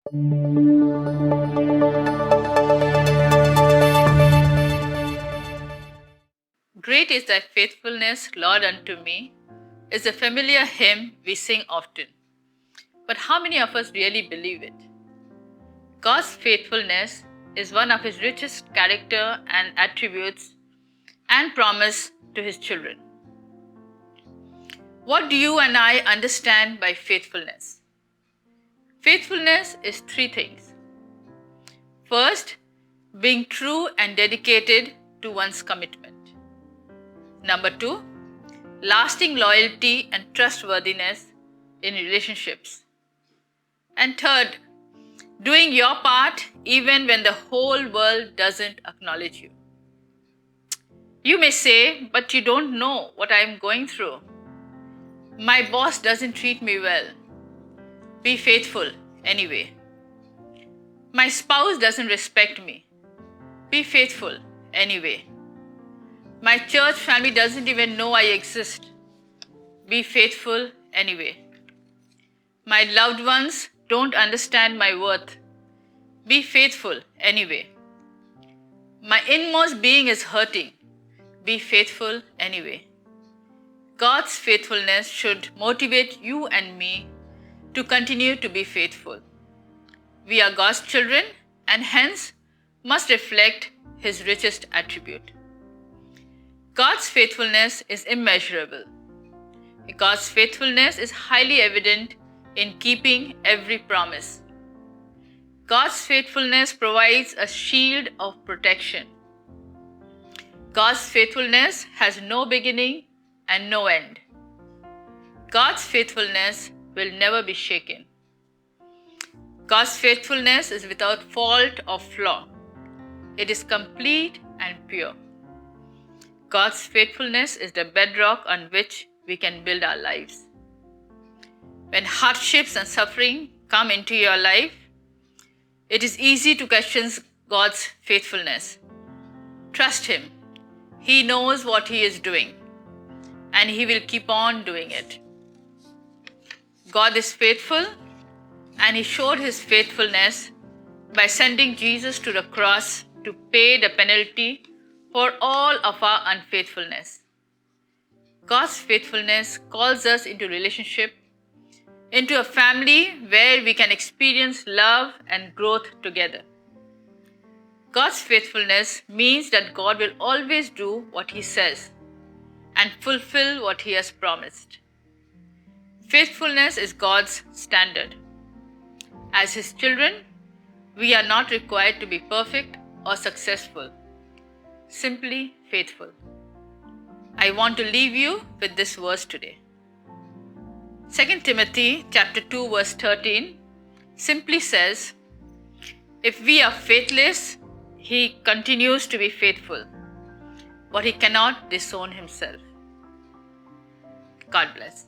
Great is thy faithfulness, Lord, unto me, is a familiar hymn we sing often. But how many of us really believe it? God's faithfulness is one of his richest character and attributes and promise to his children. What do you and I understand by faithfulness? Faithfulness is three things. First, being true and dedicated to one's commitment. Number two, lasting loyalty and trustworthiness in relationships. And third, doing your part even when the whole world doesn't acknowledge you. You may say, but you don't know what I am going through. My boss doesn't treat me well. Be faithful anyway. My spouse doesn't respect me. Be faithful anyway. My church family doesn't even know I exist. Be faithful anyway. My loved ones don't understand my worth. Be faithful anyway. My inmost being is hurting. Be faithful anyway. God's faithfulness should motivate you and me to continue to be faithful. We are God's children and hence must reflect his richest attribute. God's faithfulness is immeasurable. God's faithfulness is highly evident in keeping every promise. God's faithfulness provides a shield of protection. God's faithfulness has no beginning and no end. God's faithfulness will never be shaken. God's faithfulness is without fault or flaw. It is complete and pure. God's faithfulness is the bedrock on which we can build our lives. When hardships and suffering come into your life, it is easy to question God's faithfulness. Trust him. He knows what he is doing, and he will keep on doing it. God is faithful, and he showed his faithfulness by sending Jesus to the cross to pay the penalty for all of our unfaithfulness. God's faithfulness calls us into relationship, into a family where we can experience love and growth together. God's faithfulness means that God will always do what he says and fulfill what he has promised. Faithfulness is God's standard. As his children, we are not required to be perfect or successful, simply faithful. I want to leave you with this verse today. 2 Timothy chapter 2 verse 13 simply says, if we are faithless, he continues to be faithful, but he cannot disown himself. God bless.